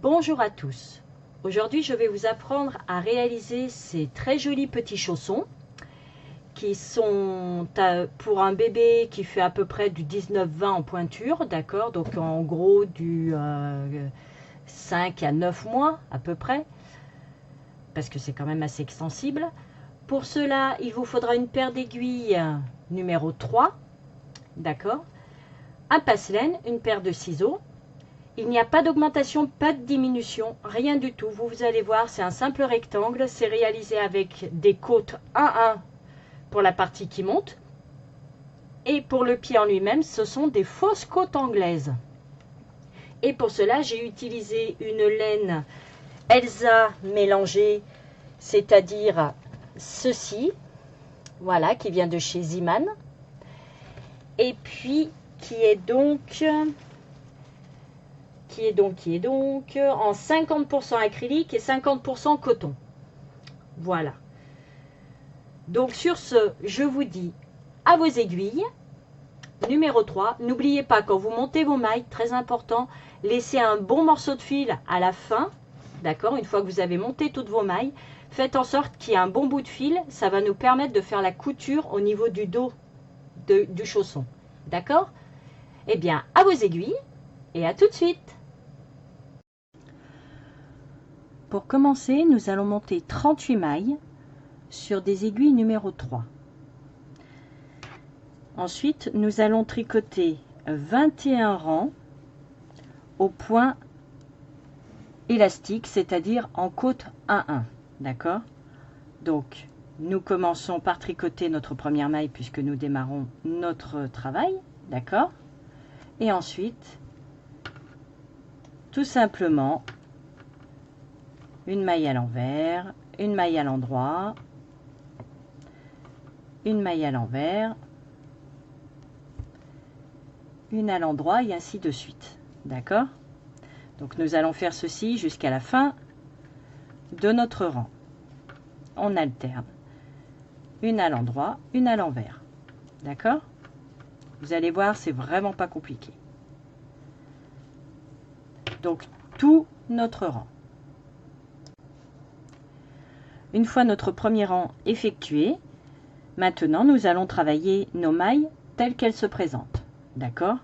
Bonjour à tous. Aujourd'hui, je vais vous apprendre à réaliser ces très jolis petits chaussons qui sont pour un bébé qui fait à peu près du 19-20 en pointure, d'accord? Donc en gros du 5 à 9 mois à peu près, parce que c'est quand même assez extensible. Pour cela, il vous faudra une paire d'aiguilles numéro 3, d'accord? Un passe-laine, une paire de ciseaux. Il n'y a pas d'augmentation, pas de diminution, rien du tout. Vous allez voir, c'est un simple rectangle. C'est réalisé avec des côtes 1-1 pour la partie qui monte. Et pour le pied en lui-même, ce sont des fausses côtes anglaises. Et pour cela, j'ai utilisé une laine Elsa mélangée, c'est-à-dire ceci, voilà, qui vient de chez Ziman. Et puis, qui est donc en 50% acrylique et 50% coton. Voilà. Donc sur ce, je vous dis à vos aiguilles. Numéro 3, n'oubliez pas quand vous montez vos mailles, très important, laissez un bon morceau de fil à la fin. D'accord? Une fois que vous avez monté toutes vos mailles, faites en sorte qu'il y ait un bon bout de fil. Ça va nous permettre de faire la couture au niveau du dos du chausson. D'accord? Eh bien, à vos aiguilles et à tout de suite. Pour commencer, nous allons monter 38 mailles sur des aiguilles numéro 3. Ensuite, nous allons tricoter 21 rangs au point élastique, c'est-à-dire en côte 1-1. D'accord? Donc, nous commençons par tricoter notre première maille puisque nous démarrons notre travail. D'accord? Et ensuite, tout simplement, une maille à l'envers, une maille à l'endroit, une maille à l'envers, une à l'endroit et ainsi de suite. D'accord? Donc nous allons faire ceci jusqu'à la fin de notre rang. On alterne. Une à l'endroit, une à l'envers. D'accord? Vous allez voir, c'est vraiment pas compliqué. Donc tout notre rang. Une fois notre premier rang effectué, maintenant nous allons travailler nos mailles telles qu'elles se présentent. D'accord?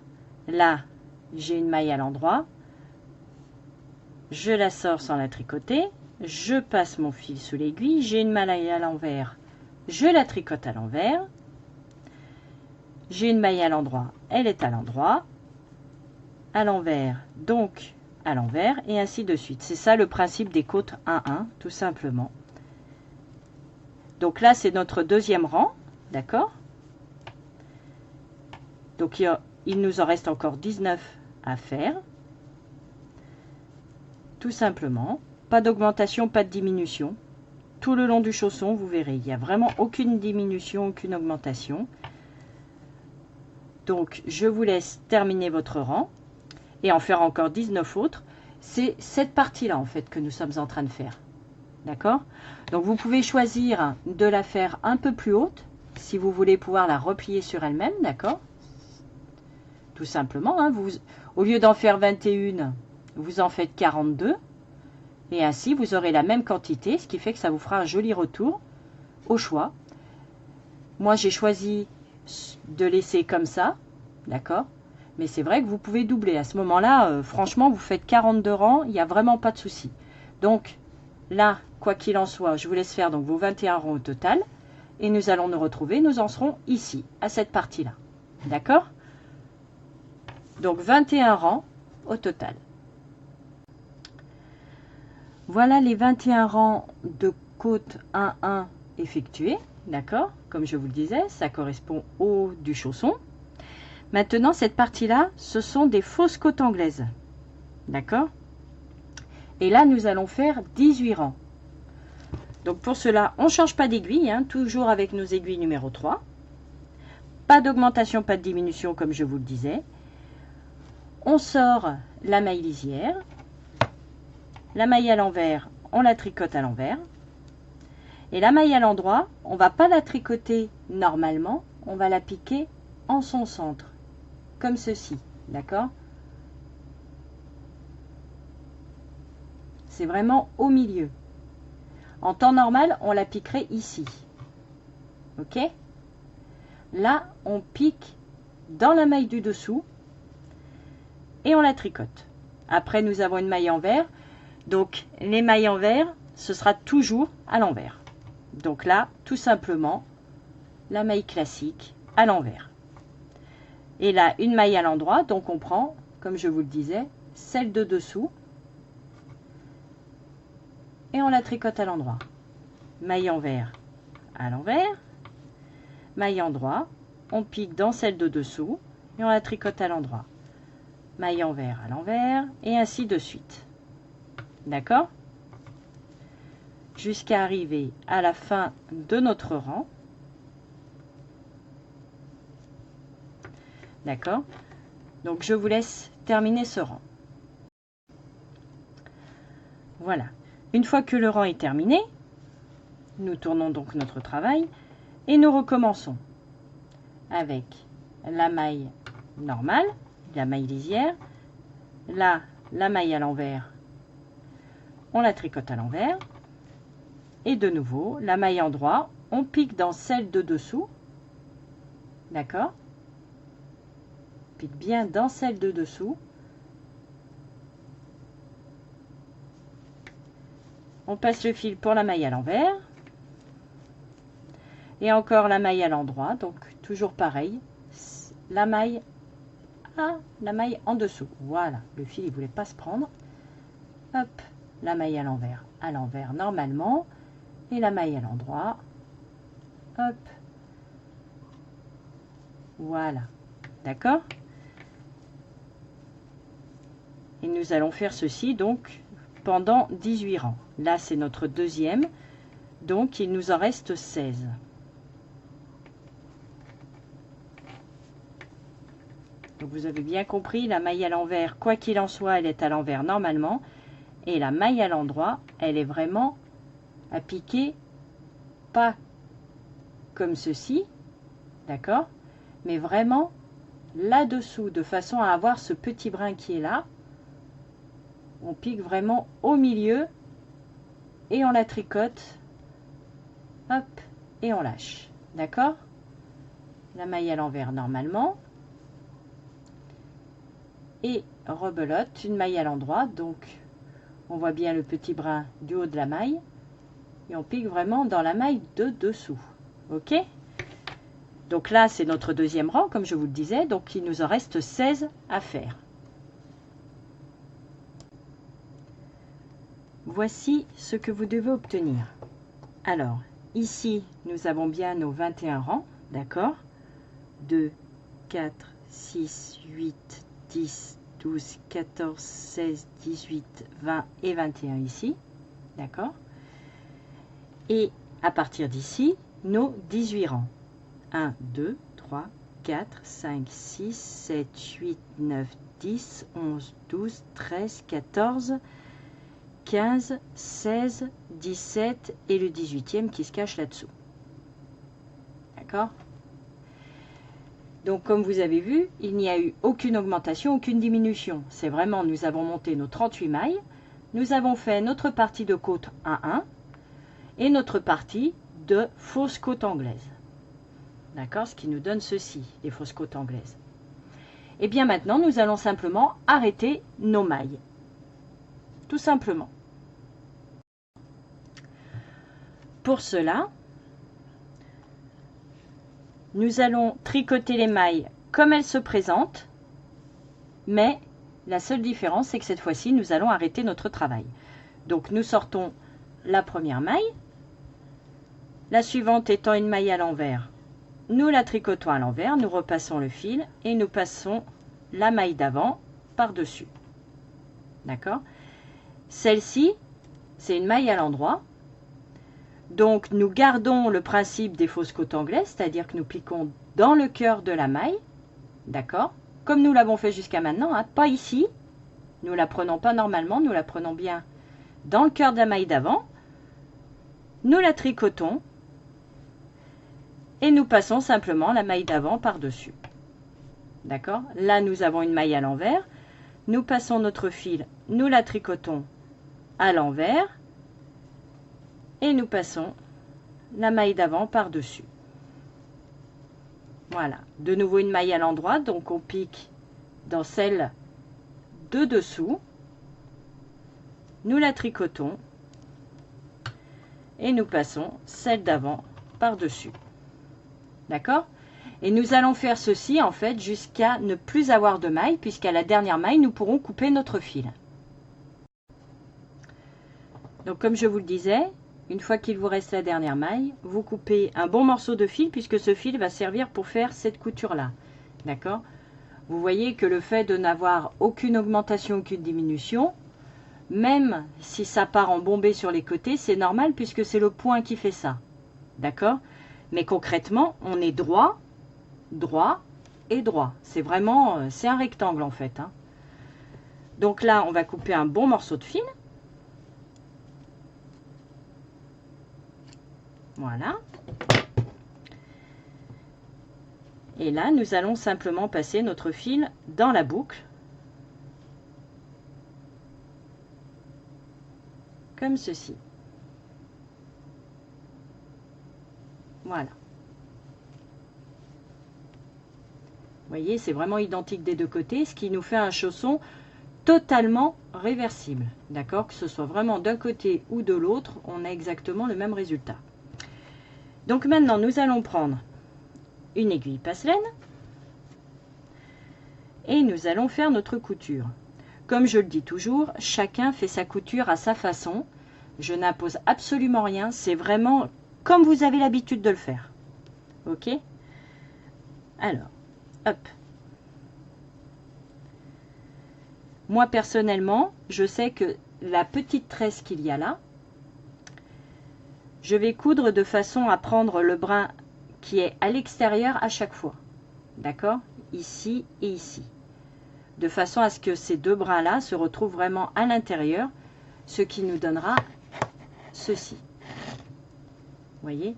Là, j'ai une maille à l'endroit. Je la sors sans la tricoter. Je passe mon fil sous l'aiguille. J'ai une maille à l'envers. Je la tricote à l'envers. J'ai une maille à l'endroit. Elle est à l'endroit. À l'envers, donc à l'envers, et ainsi de suite. C'est ça le principe des côtes 1-1, tout simplement. Donc là, c'est notre deuxième rang. D'accord? Donc il nous en reste encore 19 à faire. Tout simplement. Pas d'augmentation, pas de diminution. Tout le long du chausson, vous verrez, il n'y a vraiment aucune diminution, aucune augmentation. Donc, je vous laisse terminer votre rang et en faire encore 19 autres. C'est cette partie-là, en fait, que nous sommes en train de faire. D'accord? Donc, vous pouvez choisir de la faire un peu plus haute si vous voulez pouvoir la replier sur elle-même. D'accord? Tout simplement, hein, au lieu d'en faire 21, vous en faites 42. Et ainsi, vous aurez la même quantité, ce qui fait que ça vous fera un joli retour au choix. Moi, j'ai choisi de laisser comme ça, d'accord? Mais c'est vrai que vous pouvez doubler. À ce moment-là, franchement, vous faites 42 rangs, il n'y a vraiment pas de souci. Donc, là, quoi qu'il en soit, je vous laisse faire donc vos 21 rangs au total. Et nous allons nous retrouver, nous en serons ici, à cette partie-là. D'accord? Donc, 21 rangs au total. Voilà les 21 rangs de côte 1-1 effectués, d'accord? Comme je vous le disais, ça correspond au haut du chausson. Maintenant, cette partie-là, ce sont des fausses côtes anglaises, d'accord? Et là, nous allons faire 18 rangs. Donc pour cela, on ne change pas d'aiguille, hein, toujours avec nos aiguilles numéro 3. Pas d'augmentation, pas de diminution, comme je vous le disais. On sort la maille lisière. La maille à l'envers, on la tricote à l'envers. Et la maille à l'endroit, on ne va pas la tricoter normalement, on va la piquer en son centre, comme ceci, d'accord? c'est vraiment au milieu. En temps normal, on la piquerait ici. Ok? Là, on pique dans la maille du dessous et on la tricote. Après, nous avons une maille envers. Donc, les mailles envers, ce sera toujours à l'envers. Donc là, tout simplement, la maille classique à l'envers. Et là, une maille à l'endroit. Donc, on prend, comme je vous le disais, celle de dessous et on la tricote à l'endroit. Maille envers à l'envers, maille endroit, on pique dans celle de dessous et on la tricote à l'endroit. Maille envers à l'envers et ainsi de suite. D'accord? Jusqu'à arriver à la fin de notre rang. D'accord? Donc je vous laisse terminer ce rang. Voilà. Une fois que le rang est terminé, nous tournons donc notre travail et nous recommençons avec la maille normale, la maille lisière. Là, la maille à l'envers, on la tricote à l'envers. Et de nouveau, la maille endroit, on pique dans celle de dessous. D'accord? Pique bien dans celle de dessous. On passe le fil pour la maille à l'envers. Et encore la maille à l'endroit, donc toujours pareil. La maille en dessous. Voilà, le fil il voulait pas se prendre. Hop, la maille à l'envers normalement. Et la maille à l'endroit. Hop. Voilà, d'accord? Et nous allons faire ceci donc pendant 18 rangs. Là, c'est notre deuxième. Donc, il nous en reste 16. Donc, vous avez bien compris, la maille à l'envers, quoi qu'il en soit, elle est à l'envers normalement. Et la maille à l'endroit, elle est vraiment à piquer, pas comme ceci, d'accord? Mais vraiment là-dessous, de façon à avoir ce petit brin qui est là. On pique vraiment au milieu et on la tricote, hop, et on lâche, d'accord? La maille à l'envers normalement et rebelote, une maille à l'endroit, donc on voit bien le petit brin du haut de la maille et on pique vraiment dans la maille de dessous, ok? Donc là c'est notre deuxième rang comme je vous le disais, donc il nous en reste 16 à faire. Voici ce que vous devez obtenir. Alors, ici, nous avons bien nos 21 rangs, d'accord? 2, 4, 6, 8, 10, 12, 14, 16, 18, 20 et 21 ici, d'accord? Et à partir d'ici, nos 18 rangs. 1, 2, 3, 4, 5, 6, 7, 8, 9, 10, 11, 12, 13, 14, 15, 16, 17 et le 18e qui se cache là-dessous. D'accord? Donc, comme vous avez vu, il n'y a eu aucune augmentation, aucune diminution. C'est vraiment, nous avons monté nos 38 mailles. Nous avons fait notre partie de côte 1-1 et notre partie de fausse côte anglaise. D'accord? Ce qui nous donne ceci, les fausses côtes anglaises. Et bien maintenant, nous allons simplement arrêter nos mailles. Tout simplement. Pour cela, nous allons tricoter les mailles comme elles se présentent, mais la seule différence, c'est que cette fois-ci, nous allons arrêter notre travail. Donc, nous sortons la première maille, la suivante étant une maille à l'envers. Nous la tricotons à l'envers, nous repassons le fil et nous passons la maille d'avant par-dessus. D'accord? Celle-ci, c'est une maille à l'endroit. Donc, nous gardons le principe des fausses côtes anglaises, c'est-à-dire que nous piquons dans le cœur de la maille. D'accord? Comme nous l'avons fait jusqu'à maintenant, hein, pas ici. Nous ne la prenons pas normalement, nous la prenons bien dans le cœur de la maille d'avant. Nous la tricotons et nous passons simplement la maille d'avant par-dessus. D'accord? Là, nous avons une maille à l'envers. Nous passons notre fil, nous la tricotons à l'envers et nous passons la maille d'avant par-dessus. Voilà, de nouveau une maille à l'endroit, donc on pique dans celle de dessous, nous la tricotons et nous passons celle d'avant par-dessus. D'accord? Et nous allons faire ceci en fait jusqu'à ne plus avoir de maille, puisqu'à la dernière maille, nous pourrons couper notre fil. Donc comme je vous le disais, une fois qu'il vous reste la dernière maille, vous coupez un bon morceau de fil, puisque ce fil va servir pour faire cette couture-là. D'accord? Vous voyez que le fait de n'avoir aucune augmentation, aucune diminution, même si ça part en bombé sur les côtés, c'est normal puisque c'est le point qui fait ça. D'accord? Mais concrètement, on est droit, droit et droit. C'est vraiment, c'est un rectangle en fait. Hein. Donc là, on va couper un bon morceau de fil. Voilà. Et là, nous allons simplement passer notre fil dans la boucle. Comme ceci. Voilà. Vous voyez, c'est vraiment identique des deux côtés, ce qui nous fait un chausson totalement réversible. D'accord? Que ce soit vraiment d'un côté ou de l'autre, on a exactement le même résultat. Donc maintenant, nous allons prendre une aiguille passe-laine et nous allons faire notre couture. Comme je le dis toujours, chacun fait sa couture à sa façon. Je n'impose absolument rien, c'est vraiment comme vous avez l'habitude de le faire. Ok? Alors, hop. Moi personnellement, je sais que la petite tresse qu'il y a là, je vais coudre de façon à prendre le brin qui est à l'extérieur à chaque fois. D'accord? Ici et ici. De façon à ce que ces deux brins-là se retrouvent vraiment à l'intérieur, ce qui nous donnera ceci. Vous voyez?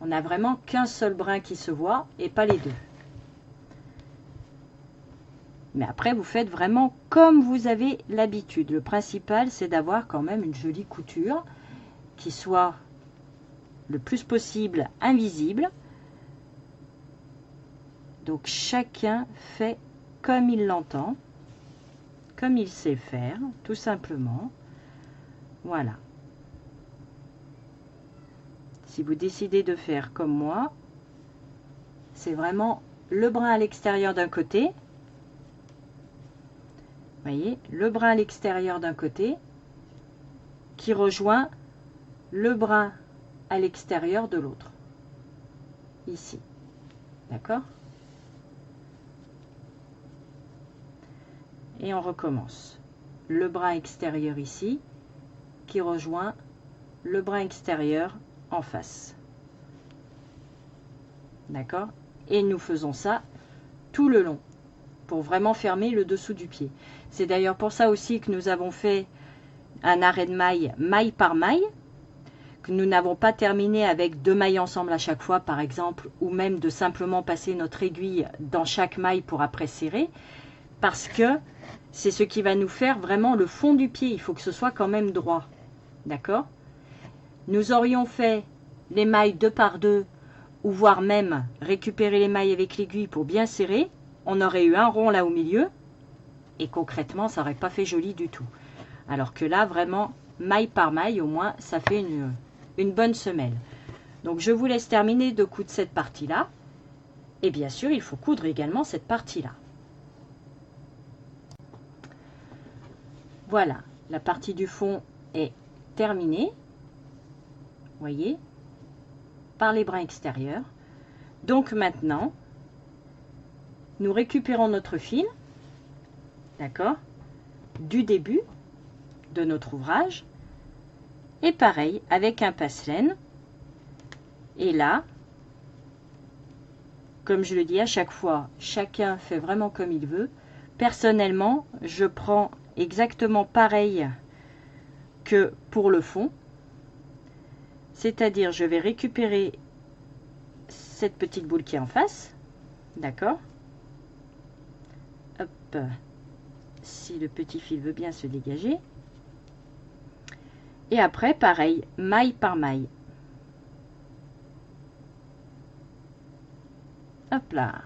On n'a vraiment qu'un seul brin qui se voit et pas les deux. Mais après, vous faites vraiment comme vous avez l'habitude. Le principal, c'est d'avoir quand même une jolie couture qui soit le plus possible invisible. Donc chacun fait comme il l'entend, comme il sait faire, tout simplement. Voilà. Si vous décidez de faire comme moi, c'est vraiment le brin à l'extérieur d'un côté. Vous voyez, le brin à l'extérieur d'un côté qui rejoint le brin à l'extérieur de l'autre. Ici. D'accord? Et on recommence. Le brin extérieur ici qui rejoint le brin extérieur en face. D'accord? Et nous faisons ça tout le long pour vraiment fermer le dessous du pied. C'est d'ailleurs pour ça aussi que nous avons fait un arrêt de maille, maille par maille, que nous n'avons pas terminé avec 2 mailles ensemble à chaque fois par exemple, ou même de simplement passer notre aiguille dans chaque maille pour après serrer, parce que c'est ce qui va nous faire vraiment le fond du pied. Il faut que ce soit quand même droit. D'accord? Nous aurions fait les mailles 2 par 2, ou voire même récupérer les mailles avec l'aiguille pour bien serrer. On aurait eu un rond là au milieu, et concrètement, ça n'aurait pas fait joli du tout. Alors que là, vraiment, maille par maille, au moins, ça fait une bonne semelle. Donc, je vous laisse terminer de coudre cette partie-là. Et bien sûr, il faut coudre également cette partie-là. Voilà, la partie du fond est terminée. Vous voyez, par les brins extérieurs. Donc maintenant, nous récupérons notre fil, d'accord, du début de notre ouvrage. Et pareil, avec un passe-laine. Et là, comme je le dis à chaque fois, chacun fait vraiment comme il veut. Personnellement, je prends exactement pareil que pour le fond. C'est-à-dire, je vais récupérer cette petite boule qui est en face. D'accord? Hop. Si le petit fil veut bien se dégager. Et après, pareil, maille par maille. Hop là.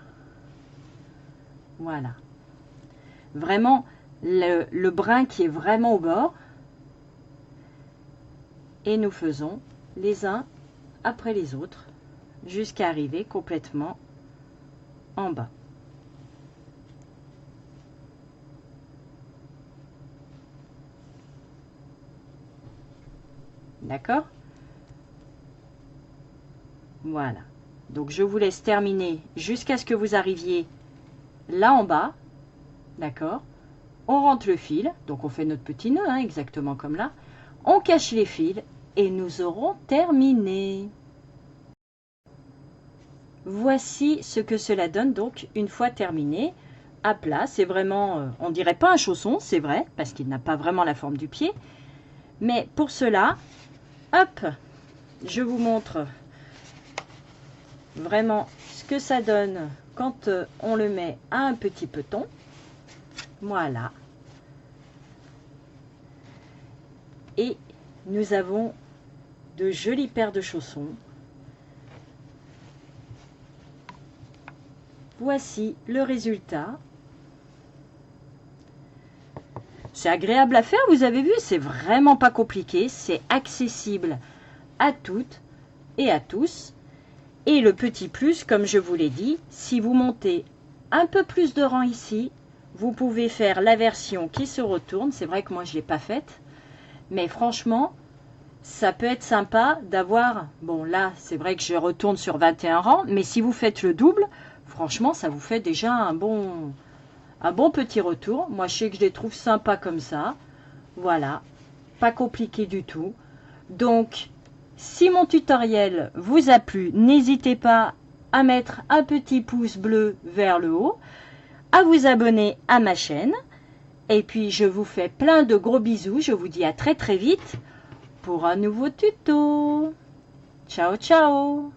Voilà. Vraiment, le brin qui est vraiment au bord. Et nous faisons les uns après les autres jusqu'à arriver complètement en bas. D'accord? Voilà. Donc je vous laisse terminer jusqu'à ce que vous arriviez là en bas. D'accord? On rentre le fil, donc on fait notre petit nœud, hein, exactement comme là. On cache les fils et nous aurons terminé. Voici ce que cela donne donc une fois terminé. À plat, c'est vraiment, on dirait pas un chausson, c'est vrai, parce qu'il n'a pas vraiment la forme du pied. Mais pour cela, hop, je vous montre vraiment ce que ça donne quand on le met à un petit peton. Voilà. Et nous avons de jolies paires de chaussons. Voici le résultat. C'est agréable à faire, vous avez vu, c'est vraiment pas compliqué, c'est accessible à toutes et à tous. Et le petit plus, comme je vous l'ai dit, si vous montez un peu plus de rang ici, vous pouvez faire la version qui se retourne. C'est vrai que moi je ne l'ai pas faite, mais franchement, ça peut être sympa d'avoir, bon là c'est vrai que je retourne sur 21 rangs, mais si vous faites le double, franchement ça vous fait déjà un bon petit retour. Moi je sais que je les trouve sympas comme ça. Voilà, pas compliqué du tout. Donc si mon tutoriel vous a plu, n'hésitez pas à mettre un petit pouce bleu vers le haut, à vous abonner à ma chaîne. Et puis je vous fais plein de gros bisous. Je vous dis à très vite pour un nouveau tuto. Ciao ciao.